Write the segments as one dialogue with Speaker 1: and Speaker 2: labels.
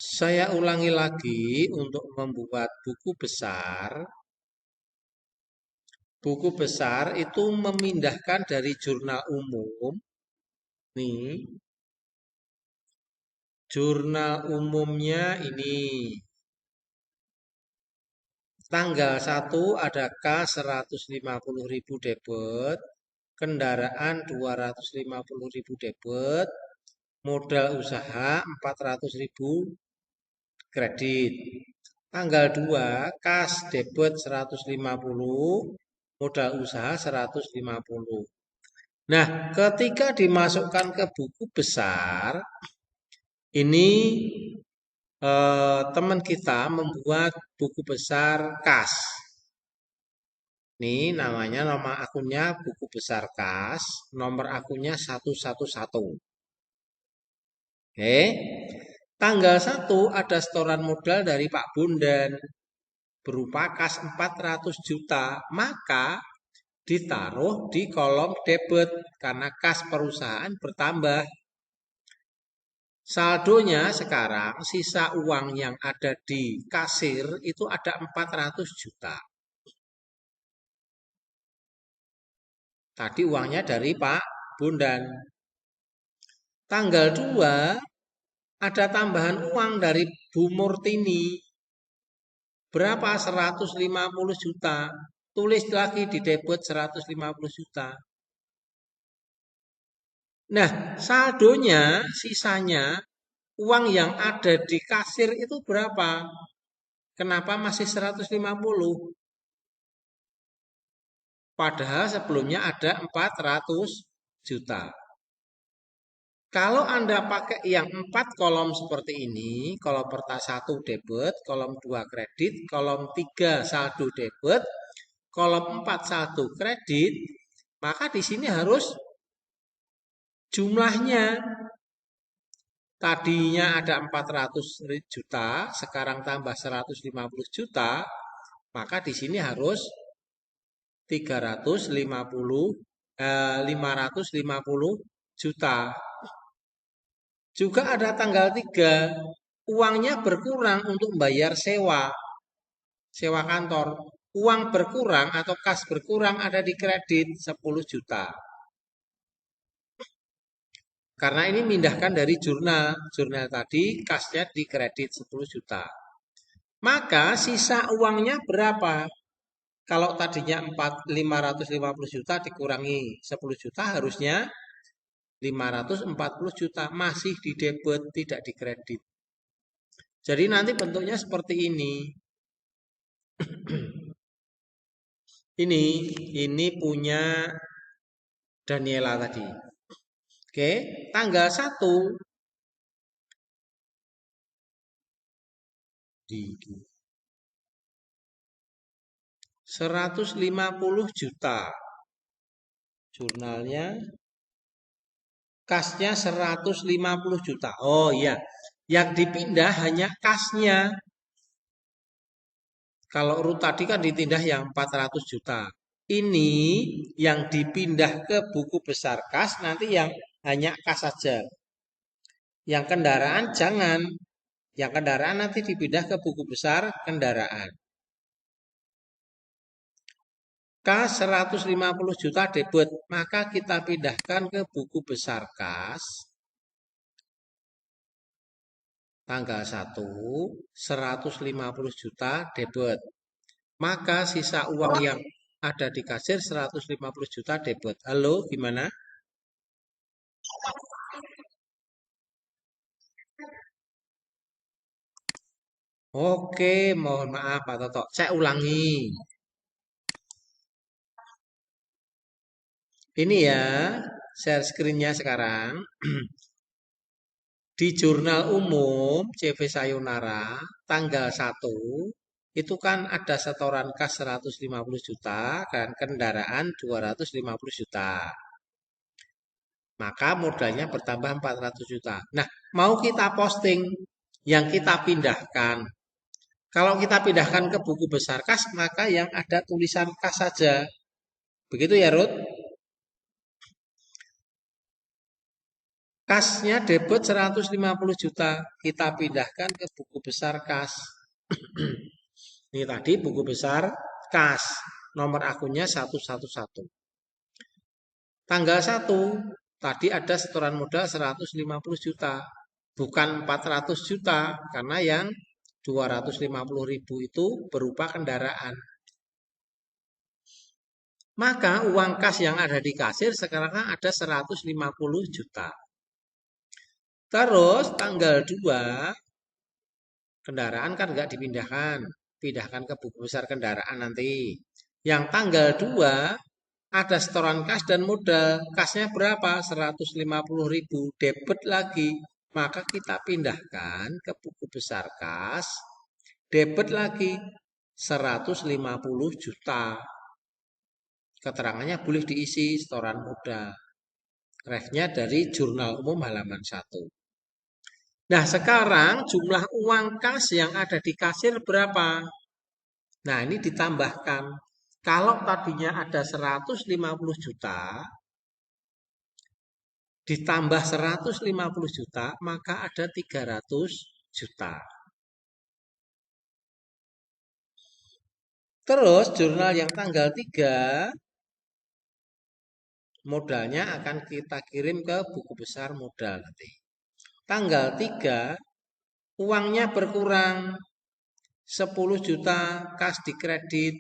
Speaker 1: Saya ulangi lagi untuk membuat buku besar. Buku besar itu memindahkan dari jurnal umum. Nih, jurnal umumnya ini. Tanggal 1 ada K 150.000 debit, kendaraan 250.000 debit, modal usaha 400.000 kredit. Tanggal 2 kas debit 150, modal usaha 150. Nah, ketika dimasukkan ke buku besar, ini teman kita membuat buku besar kas. Ini namanya nama akunnya buku besar kas, nomor akunnya 111. Oke. Tanggal 1 ada setoran modal dari Pak Bondan berupa kas 400 juta, maka ditaruh di kolom debit karena kas perusahaan bertambah. Saldonya sekarang sisa uang yang ada di kasir itu ada 400 juta. Tadi uangnya dari Pak Bondan. Tanggal 2 ada tambahan uang dari Bu Murtini. Berapa? 150 juta. Tulis lagi di debit 150 juta. Nah, saldonya, sisanya, uang yang ada di kasir itu berapa? Kenapa masih 150? Padahal sebelumnya ada 400 juta. Kalau Anda pakai yang 4 kolom seperti ini, kolom pertama 1 debit, kolom 2 kredit, kolom 3 saldo debit, kolom 4 saldo kredit, maka di sini harus jumlahnya. Tadinya ada 400 juta, sekarang tambah 150 juta, maka di sini harus 550 juta. Juga ada tanggal 3, uangnya berkurang untuk membayar sewa kantor. Uang berkurang atau kas berkurang ada di kredit 10 juta. Karena ini mindahkan dari jurnal tadi kasnya di kredit 10 juta. Maka sisa uangnya berapa? Kalau tadinya 550 juta dikurangi 10 juta harusnya 540 juta masih di debit tidak di kredit. Jadi nanti bentuknya seperti ini. Ini punya Daniela tadi. Oke, tanggal 1 di 150 juta. Jurnalnya kasnya 150 juta. Oh iya, yang dipindah hanya kasnya. Kalau urut tadi kan dipindah yang 400 juta. Ini yang dipindah ke buku besar kas, nanti yang hanya kas saja. Yang kendaraan jangan. Yang kendaraan nanti dipindah ke buku besar kendaraan. Kas 150 juta debit, maka kita pindahkan ke buku besar kas. Tanggal 1, 150 juta debit. Maka sisa uang yang ada di kasir 150 juta debit. Halo, gimana? Oke, mohon maaf Pak Toto. Saya ulangi. Ini ya, share screen-nya sekarang. Di jurnal umum CV Sayonara tanggal 1 itu kan ada setoran kas 150 juta dan kendaraan 250 juta. Maka modalnya bertambah 400 juta. Nah, mau kita posting yang kita pindahkan. Kalau kita pindahkan ke buku besar kas, maka yang ada tulisan kas saja. Begitu ya, Ruth? Kasnya debit 150 juta. Kita pindahkan ke buku besar kas. Ini tadi buku besar kas. Nomor akunnya 111. Tanggal 1, tadi ada setoran modal 150 juta. Bukan 400 juta. Karena yang 250.000 itu berupa kendaraan. Maka uang kas yang ada di kasir sekarang ada 150 juta. Terus tanggal 2, kendaraan kan nggak dipindahkan. Pindahkan ke buku besar kendaraan nanti. Yang tanggal 2, ada setoran kas dan modal. Kasnya berapa? 150.000. Debit lagi. Maka kita pindahkan ke buku besar kas. Debit lagi 150 juta. Keterangannya boleh diisi setoran modal. Refnya dari Jurnal Umum halaman 1. Nah, sekarang jumlah uang kas yang ada di kasir berapa? Nah, ini ditambahkan. Kalau tadinya ada 150 juta, ditambah 150 juta, maka ada 300 juta. Terus, jurnal yang tanggal 3, modalnya akan kita kirim ke buku besar modal nanti. Tanggal 3, uangnya berkurang 10 juta kas di kredit.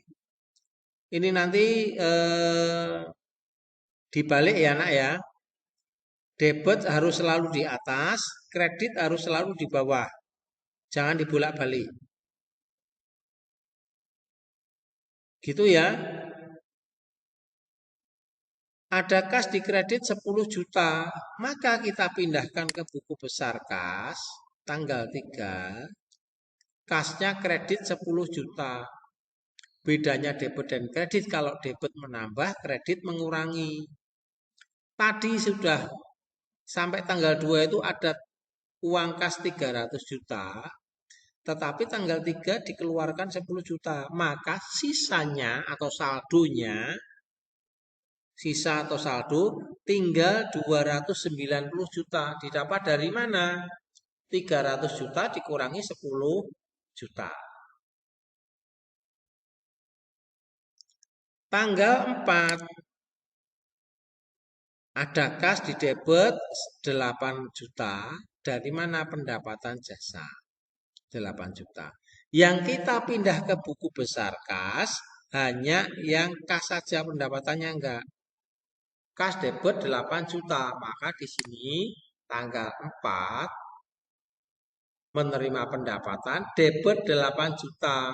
Speaker 1: Ini nanti dibalik ya nak ya. Debit harus selalu di atas, kredit harus selalu di bawah. Jangan dibolak-balik. Gitu ya. Ada kas di kredit 10 juta, maka kita pindahkan ke buku besar kas, tanggal 3, kasnya kredit 10 juta. Bedanya debit dan kredit, kalau debit menambah, kredit mengurangi. Tadi sudah sampai tanggal 2 itu ada uang kas 300 juta, tetapi tanggal 3 dikeluarkan 10 juta. Maka sisanya atau saldonya, sisa atau saldo tinggal 290 juta. Didapat dari mana? 300 juta dikurangi 10 juta. Tanggal 4, ada kas di debit 8 juta. Dari mana? Pendapatan jasa 8 juta. Yang kita pindah ke buku besar kas hanya yang kas saja, pendapatannya enggak. Kas debit 8 juta, maka di sini tanggal 4 menerima pendapatan debit 8 juta.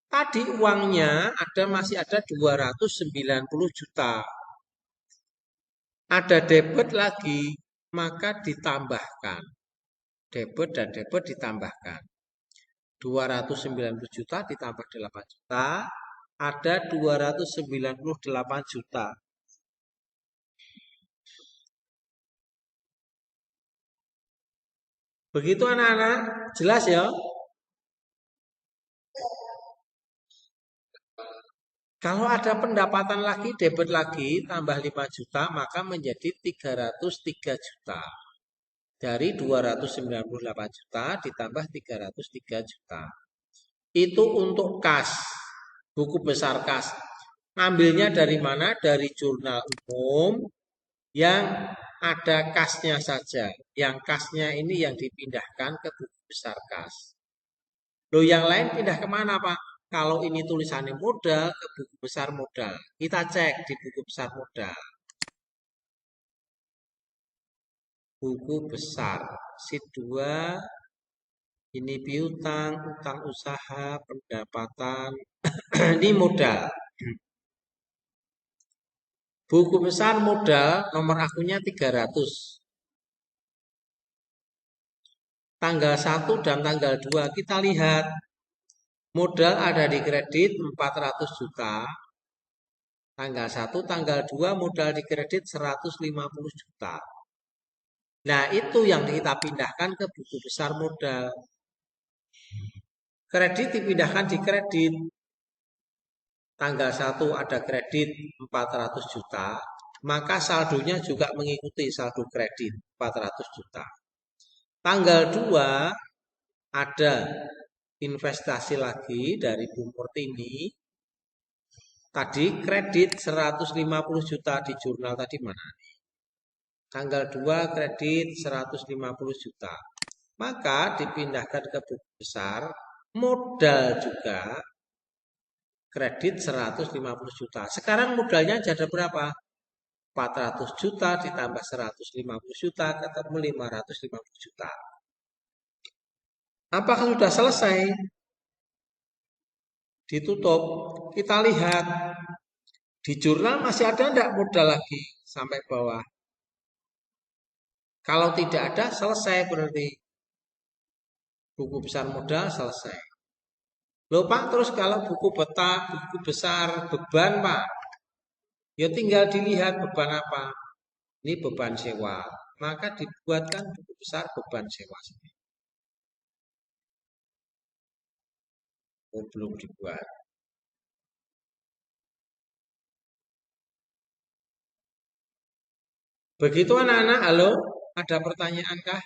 Speaker 1: Tadi uangnya masih ada 290 juta. Ada debit lagi, maka ditambahkan. Debit dan debit ditambahkan. 290 juta ditambah 8 juta, ada 298 juta. Begitu anak-anak, jelas ya? Kalau ada pendapatan lagi, debit lagi, tambah 5 juta, maka menjadi 303 juta. Dari 298 juta ditambah 303 juta. Itu untuk kas, buku besar kas. Ngambilnya dari mana? Dari jurnal umum yang ada kasnya saja. Yang kasnya ini yang dipindahkan ke buku besar kas. Loh, yang lain pindah kemana Pak? Kalau ini tulisannya modal, ke buku besar modal. Kita cek di buku besar modal. Buku besar, sheet 2, ini piutang, utang usaha, pendapatan, ini modal. Buku besar modal, nomor akunnya 300. Tanggal 1 dan tanggal 2 kita lihat. Modal ada di kredit 400 juta. Tanggal 1, tanggal 2 modal di kredit 150 juta. Nah, itu yang kita pindahkan ke buku besar modal. Kredit dipindahkan di kredit. Tanggal 1 ada kredit 400 juta. maka saldonya juga mengikuti saldo kredit 400 juta. Tanggal 2 ada investasi lagi dari Bu Murtini. Tadi kredit 150 juta di jurnal tadi mana? Tanggal 2 kredit 150 juta. Maka dipindahkan ke buku besar, modal juga kredit 150 juta. Sekarang modalnya jadi berapa? 400 juta ditambah 150 juta ketemu 550 juta. Apakah sudah selesai? Ditutup. Kita lihat di jurnal masih ada enggak modal lagi sampai bawah? Kalau tidak ada, selesai berarti. Buku besar modal selesai. Loh Pak, terus kalau buku besar beban Pak, ya tinggal dilihat beban apa. Ini beban sewa. Maka dibuatkan buku besar beban sewa. Oh, belum dibuat. Begitu anak-anak, halo, ada pertanyaan kah?